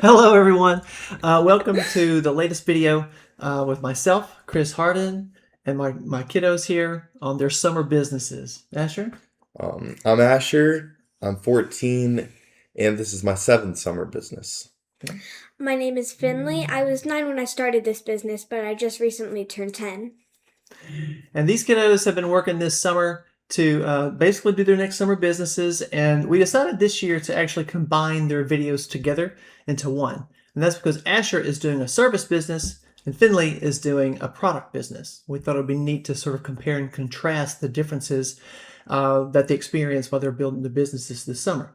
Hello, everyone. Welcome to the latest video with myself, Chris Harden, and my kiddos here on their summer businesses. Asher? I'm Asher. I'm 14, and this is my seventh summer business. My name is Finley. I was 9 when I started this business, but I just recently turned 10. And these kiddos have been working this summer to basically do their next summer businesses, and we decided this year to actually combine their videos together into one. And that's because Asher is doing a service business and Finley is doing a product business. We thought it would be neat to sort of compare and contrast the differences that they experience while they're building the businesses this summer.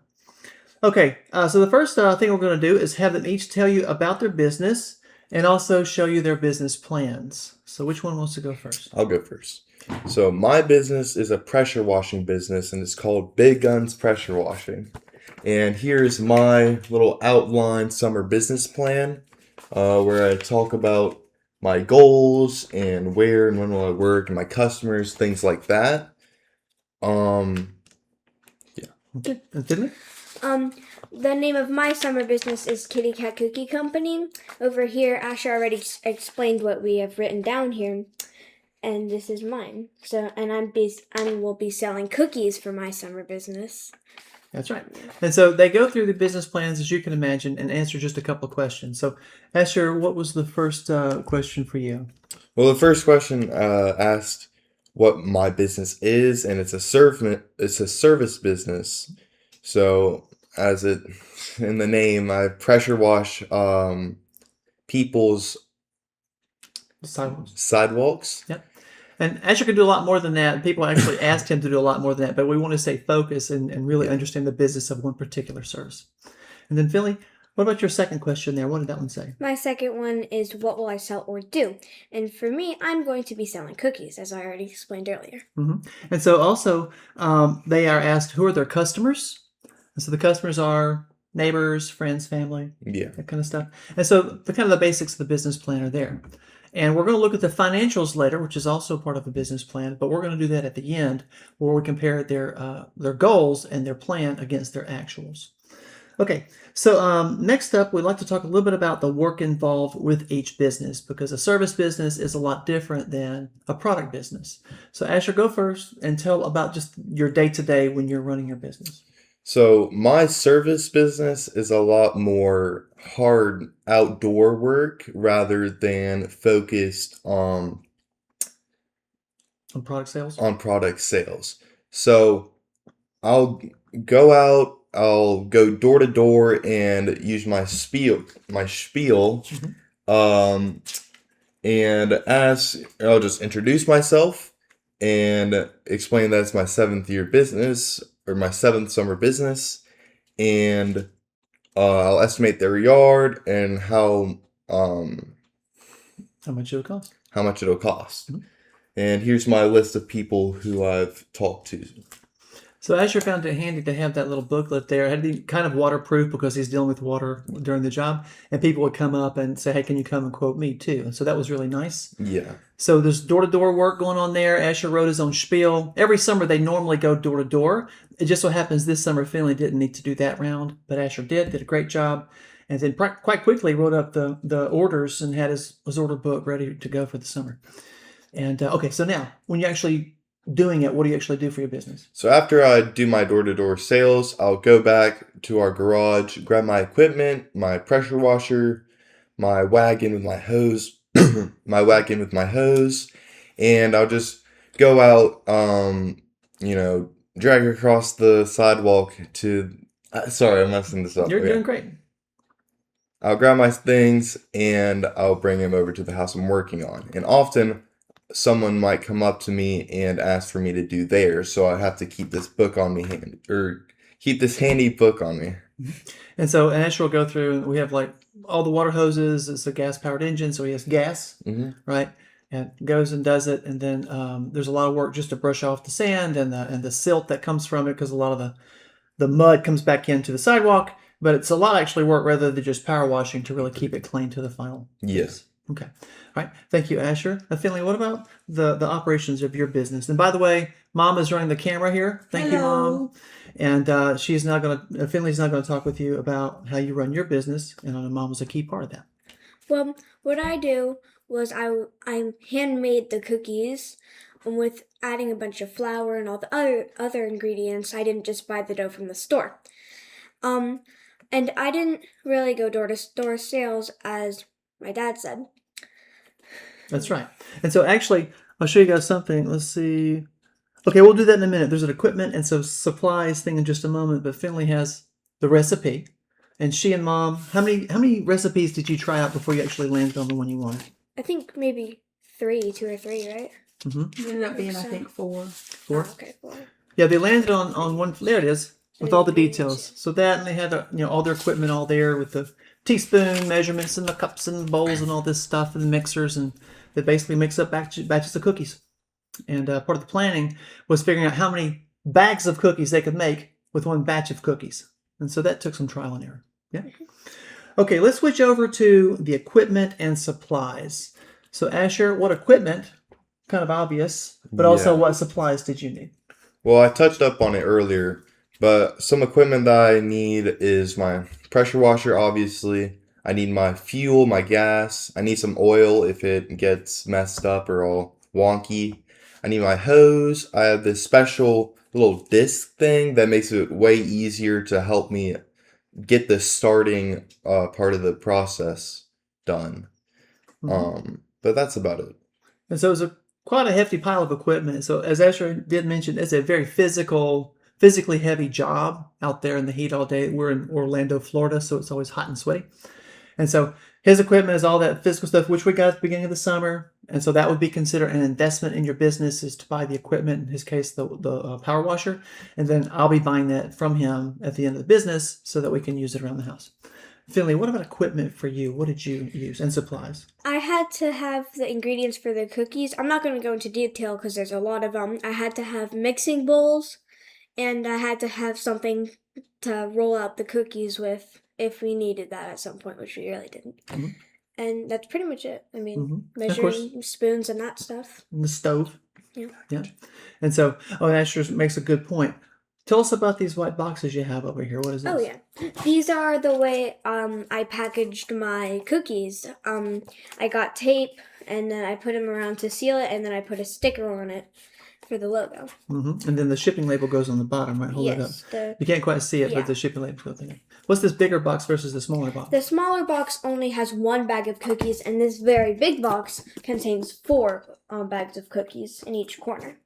Okay, so the first thing we're going to do is have them each tell you about their business and also show you their business plans. So which one wants to go first? I'll go first. So my business is a pressure washing business, and it's called Big Guns Pressure Washing. And here's my little outline summer business plan, where I talk about my goals and where and when will I work and my customers, things like that. Okay, and Finley? The name of my summer business is Kitty Cat Cookie Company. Over here, Asher already explained what we have written down here, and this is mine. So, and I will be selling cookies for my summer business. That's right. And so they go through the business plans, as you can imagine, and answer just a couple of questions. So, Asher, what was the first question for you? Well, the first question asked what my business is, and it's a service business. So, as it in the name, I pressure wash people's sidewalks. Yep. And Asher could do a lot more than that. People actually asked him to do a lot more than that, but we want to stay focused and really understand the business of one particular service. And then, Philly, what about your second question there? What did that one say? My second one is what will I sell or do? And for me, I'm going to be selling cookies, as I already explained earlier. Mm-hmm. And so also, they are asked who are their customers. And so the customers are neighbors, friends, family, that kind of stuff. And so the kind of the basics of the business plan are there. And we're going to look at the financials later, which is also part of the business plan, but we're going to do that at the end where we compare their goals and their plan against their actuals. Okay, so next up, we'd like to talk a little bit about the work involved with each business because a service business is a lot different than a product business. So Asher, go first and tell about just your day-to-day when you're running your business. So my service business is a lot more hard outdoor work rather than focused On product sales? on product sales. So I'll go out, I'll go door to door and use my spiel. Mm-hmm. And as I'll just introduce myself and explain that it's my seventh year business or my seventh summer business, and I'll estimate their yard and How much it'll cost. how much it'll cost. Mm-hmm. And here's my list of people who I've talked to. So Asher found it handy to have that little booklet there. It had to be kind of waterproof because he's dealing with water during the job. And people would come up and say, hey, can you come and quote me too? And so that was really nice. Yeah. So there's door-to-door work going on there. Asher wrote his own spiel. Every summer they normally go door-to-door. It just so happens this summer Finley didn't need to do that round, but Asher did a great job. And then quite quickly wrote up the orders and had his order book ready to go for the summer. And okay, so now when you're actually doing it, what do you actually do for your business? So after I do my door-to-door sales, I'll go back to our garage, grab my equipment, my pressure washer, my wagon with my hose, and I'll just go out, drag across the sidewalk to. Sorry, I'm messing this up. You're doing great. I'll grab my things and I'll bring them over to the house I'm working on. And often someone might come up to me and ask for me to do theirs, so I have to keep this book on me keep this handy book on me. And so Asher will go through, we have like all the water hoses. It's a gas-powered engine, so he has gas, right? And goes and does it. And then there's a lot of work just to brush off the sand and the silt that comes from it because a lot of the mud comes back into the sidewalk. But it's a lot actually work rather than just power washing to really keep it clean to the final. Yes. Okay. All right. Thank you, Asher. Finley, what about the operations of your business? And by the way, Mom is running the camera here. Thank you, Mom. And Finley's now going to talk with you about how you run your business, and Mom was a key part of that. Well, what I do was I handmade the cookies with adding a bunch of flour and all the other ingredients. I didn't just buy the dough from the store. And I didn't really go door-to-door sales as my dad said. That's right. And so actually, I'll show you guys something. Let's see. Okay, we'll do that in a minute. There's an equipment and some supplies thing in just a moment, but Finley has the recipe. And she and Mom, how many recipes did you try out before you actually landed on the one you wanted? I think maybe 2 or 3, right? Mm-hmm. It ended up being, I think, 4. 4? Oh, okay, 4. Yeah, they landed on one. There it is, with all the details. So that, and they had all their equipment all there with the teaspoon measurements and the cups and the bowls and all this stuff and the mixers, and they basically mix up batches of cookies. And part of the planning was figuring out how many bags of cookies they could make with one batch of cookies. And so that took some trial and error. Yeah. Okay, let's switch over to the equipment and supplies. So Asher, what equipment? Kind of obvious, but also what supplies did you need? Well, I touched up on it earlier, but some equipment that I need is my pressure washer, obviously. I need my fuel, my gas. I need some oil if it gets messed up or all wonky. I need my hose. I have this special little disc thing that makes it way easier to help me get the starting part of the process done. Mm-hmm. But that's about it. And so it's quite a hefty pile of equipment. So as Asher did mention, it's a very physically heavy job out there in the heat all day. We're in Orlando, Florida, so it's always hot and sweaty. And so his equipment is all that physical stuff, which we got at the beginning of the summer. And so that would be considered an investment in your business, is to buy the equipment, in his case, the power washer. And then I'll be buying that from him at the end of the business so that we can use it around the house. Finley, what about equipment for you? What did you use, and supplies? I had to have the ingredients for the cookies. I'm not going to go into detail because there's a lot of them. I had to have mixing bowls, and I had to have something to roll out the cookies with if we needed that at some point, which we really didn't. Mm-hmm. And that's pretty much it. I mean, measuring spoons and that stuff. And the stove. Yeah. And so, Asher makes a good point. Tell us about these white boxes you have over here. What is this? Oh, yeah. These are the way I packaged my cookies. I got tape, and then I put them around to seal it, and then I put a sticker on it for the logo. Mm-hmm. And then the shipping label goes on the bottom, right? Hold it up. You can't quite see it, but the shipping label goes in there. What's this bigger box versus the smaller box? The smaller box only has 1 bag of cookies, and this very big box contains 4 bags of cookies in each corner.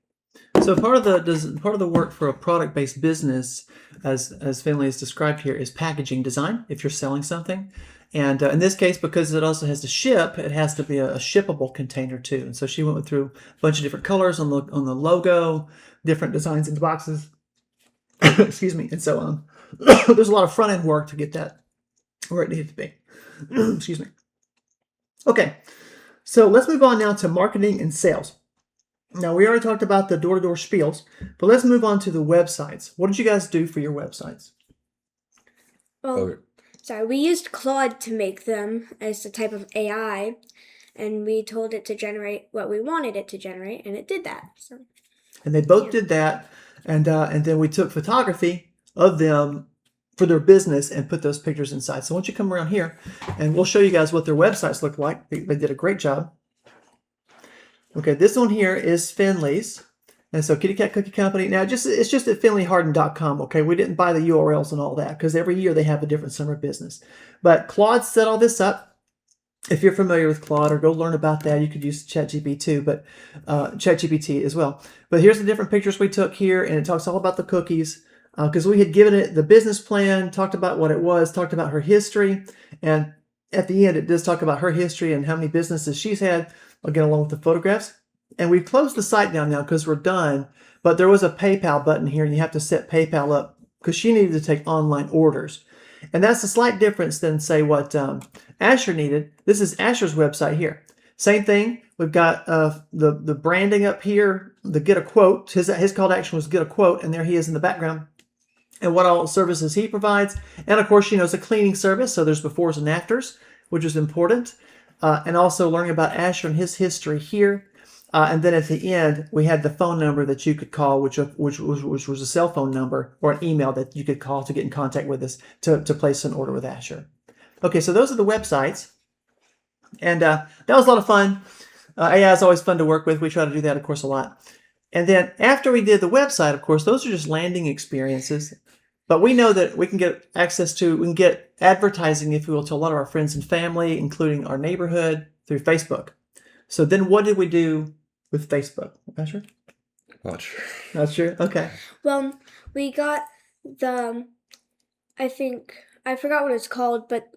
So part of the work for a product-based business, as Finley has described here, is packaging design. If you're selling something, and in this case, because it also has to ship, it has to be a shippable container too. And so she went through a bunch of different colors on the logo, different designs in the boxes. Excuse me. And so there's a lot of front end work to get that where it needed to be. Excuse me. Okay, so let's move on now to marketing and sales. Now, we already talked about the door-to-door spiels, but let's move on to the websites. What did you guys do for your websites? Well, we used Claude to make them as a type of AI, and we told it to generate what we wanted it to generate, and it did that. So. And they both did that, and then we took photography of them for their business and put those pictures inside. So why don't you come around here, and we'll show you guys what their websites look like. They did a great job. Okay, this one here is Finley's. And so Kitty Cat Cookie Company. Now, it's just at finleyharden.com, okay? We didn't buy the URLs and all that because every year they have a different summer business. But Claude set all this up. If you're familiar with Claude or go learn about that, you could use ChatGPT as well. But here's the different pictures we took here, and it talks all about the cookies because we had given it the business plan, talked about what it was, talked about her history, and at the end, it does talk about her history and how many businesses she's had, again, along with the photographs. And we've closed the site down now because we're done. But there was a PayPal button here, and you have to set PayPal up because she needed to take online orders. And that's a slight difference than, say, what Asher needed. This is Asher's website here. Same thing. We've got the branding up here, the get a quote. His call to action was get a quote, and there he is in the background. And what all services he provides. And, of course, it's a cleaning service, so there's befores and afters, which is important. And also learning about Asher and his history here. And then at the end, we had the phone number that you could call, which was a cell phone number or an email that you could call to get in contact with us to place an order with Asher. Okay, so those are the websites. And that was a lot of fun. AI is always fun to work with. We try to do that, of course, a lot. And then after we did the website, of course, those are just landing experiences. But we know that we can get we can get advertising, if you will, to a lot of our friends and family, including our neighborhood, through Facebook. So then what did we do with Facebook? Asher? Not sure. Not sure? Okay. Well, we got I forgot what it's called, but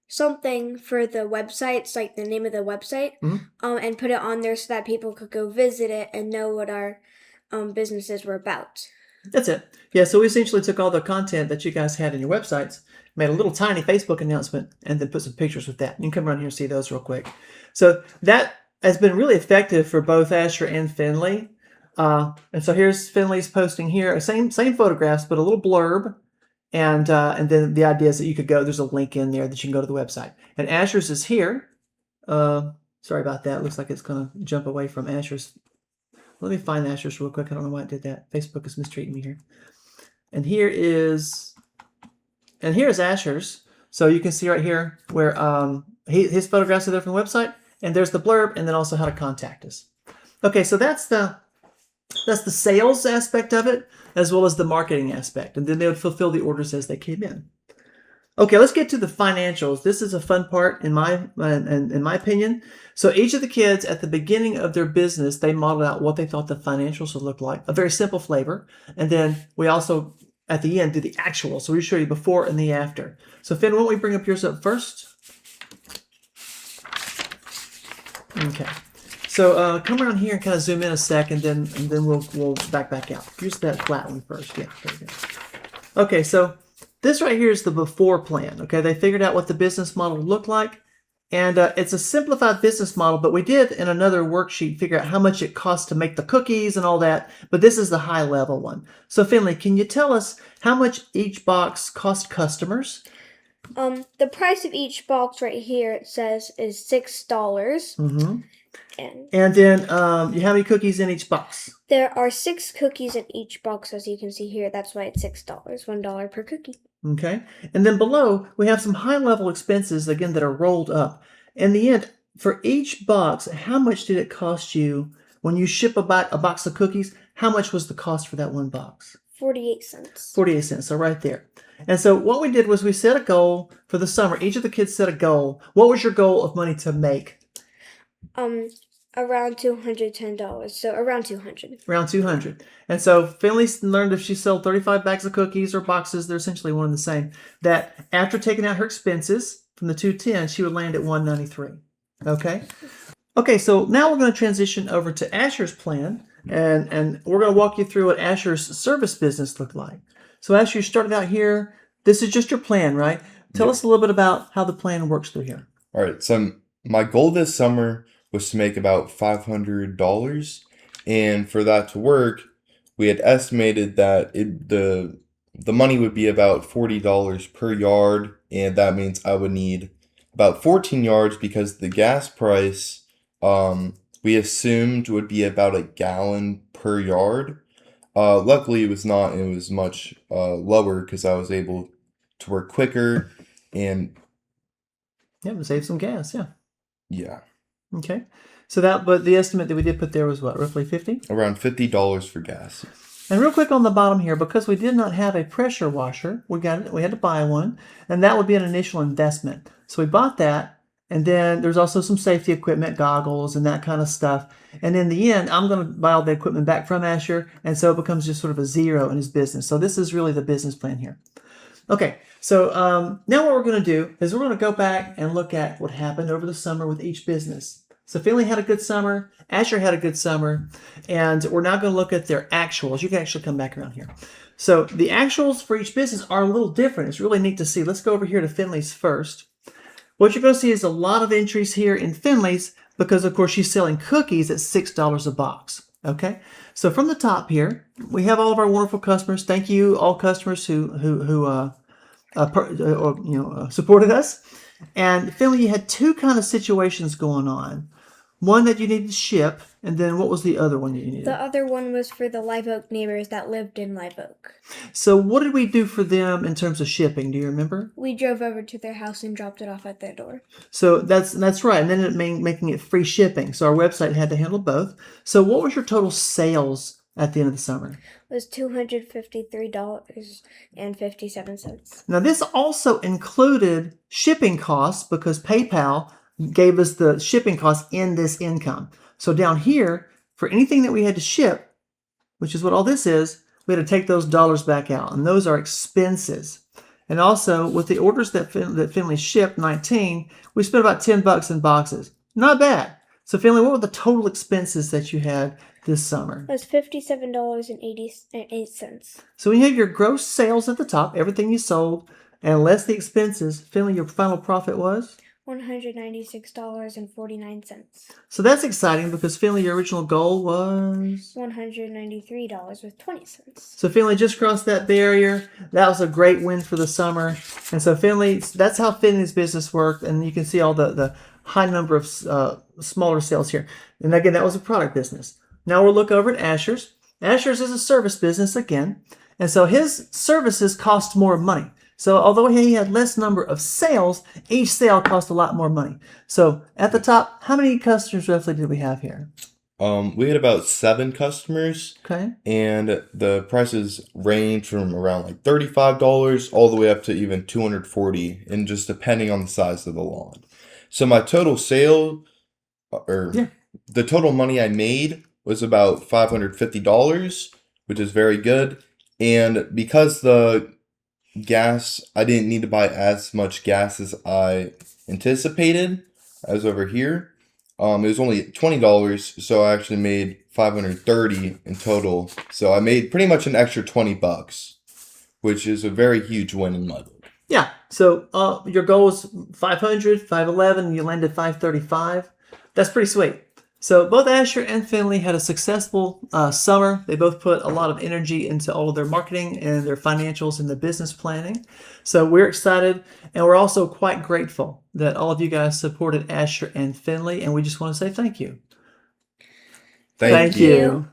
something for the websites, like the name of the website, and put it on there so that people could go visit it and know what our businesses were about. That's it. Yeah, so we essentially took all the content that you guys had in your websites, made a little tiny Facebook announcement, and then put some pictures with that. You can come around here and see those real quick. So that has been really effective for both Asher and Finley. And so here's Finley's posting here, same photographs, but a little blurb. And then the idea is that you could go, there's a link in there that you can go to the website. And Asher's is here. Sorry about that. Looks like it's going to jump away from Asher's. Let me find Asher's real quick. I don't know why it did that. Facebook is mistreating me here. And here's Asher's. So you can see right here where his photographs are there from the website. And there's the blurb and then also how to contact us. Okay, so that's the sales aspect of it, as well as the marketing aspect. And then they would fulfill the orders as they came in. Okay, let's get to the financials. This is a fun part in my opinion. So each of the kids at the beginning of their business, they modeled out what they thought the financials would look like. A very simple flavor. And then we also, at the end, do the actual. So we show you before and the after. So Finn, why don't we bring up yours up first? Okay. So come around here and kind of zoom in a sec, and then we'll back out. Use that flat one first. Yeah, there we go. Okay, so this right here is the before plan. Okay, they figured out what the business model looked like, and it's a simplified business model. But we did in another worksheet figure out how much it costs to make the cookies and all that. But this is the high level one. So Finley, can you tell us how much each box cost customers? The price of each box right here, it says, is $6. Mm-hmm. And then how many cookies in each box? There are 6 cookies in each box, as you can see here. That's why it's $6, $1 per cookie. Okay. And then below, we have some high-level expenses, again, that are rolled up. In the end, for each box, how much did it cost you when you ship a box of cookies? How much was the cost for that one box? 48 cents. 48 cents, so right there. And so what we did was we set a goal for the summer. Each of the kids set a goal. What was your goal of money to make? Around $210. So around 200. Around 200. And so Finley learned if she sold 35 bags of cookies or boxes, they're essentially one and the same, that after taking out her expenses from the 210, she would land at 193. Okay? Okay, so now we're going to transition over to Asher's plan, and we're going to walk you through what Asher's service business looked like. So Asher, you started out here. This is just your plan, right? Tell us a little bit about how the plan works through here. All right, so my goal this summer was to make about $500, and for that to work, we had estimated that the money would be about $40 per yard, and that means I would need about 14 yards because the gas price we assumed would be about a gallon per yard. Luckily, it was not. It was much lower because I was able to work quicker and save some gas. Yeah. Okay. So but the estimate that we did put there was what, roughly 50? Around $50 for gas. And real quick on the bottom here, because we did not have a pressure washer, we had to buy one, and that would be an initial investment. So we bought that, and then there's also some safety equipment, goggles, and that kind of stuff. And in the end, I'm going to buy all the equipment back from Asher, and so it becomes just sort of a zero in his business. So this is really the business plan here. Okay, so now what we're going to do is we're going to go back and look at what happened over the summer with each business. So Finley had a good summer, Asher had a good summer, and we're now going to look at their actuals. You can actually come back around here. So the actuals for each business are a little different. It's really neat to see. Let's go over here to Finley's first. What you're going to see is a lot of entries here in Finley's because, of course, she's selling cookies at $6 a box. Okay, so from the top here, we have all of our wonderful customers. Thank you, all customers who supported us. And Finley, you had two kind of situations going on. one that you needed to ship, and then what was the other one that you needed? The other one was for the Live Oak neighbors that lived in Live Oak. So what did we do for them in terms of shipping? Do you remember? We drove over to their house and dropped it off at their door. So that's right. And then it making it free shipping. So our website had to handle both. So what was your total sales at the end of the summer? It was $253.57. Now this also included shipping costs because PayPal gave us the shipping costs in this income. So down here, for anything that we had to ship, which is what all this is, we had to take those dollars back out. And those are expenses. And also, with the orders that Finley shipped, 19, we spent about $10 in boxes. Not bad. So Finley, what were the total expenses that you had this summer? It was $57.88. So when you have your gross sales at the top, everything you sold, and less the expenses, Finley, your final profit was? $196.49. So that's exciting because Finley, your original goal was $193.20. So Finley just crossed that barrier. That was a great win for the summer. And so Finley, that's how Finley's business worked. And you can see all the high number of smaller sales here. And again, that was a product business. Now we'll look over at Asher's. Asher's is a service business again. And so his services cost more money. So although he had less number of sales, each sale cost a lot more money. So at the top, how many customers roughly did we have here? We had about 7 customers. Okay. And the prices range from around like $35 all the way up to even $240, and just depending on the size of the lawn. So my total sale, the total money I made was about $550, which is very good. And because the gas, I didn't need to buy as much gas as I anticipated, as over here. It was only $20, so I actually made $530 in total. So I made pretty much an extra $20, which is a very huge win in my book. Yeah. So your goal was 500, 511, you landed 535. That's pretty sweet. So both Asher and Finley had a successful summer. They both put a lot of energy into all of their marketing and their financials and the business planning. So we're excited, and we're also quite grateful that all of you guys supported Asher and Finley, and we just want to say thank you. Thank you.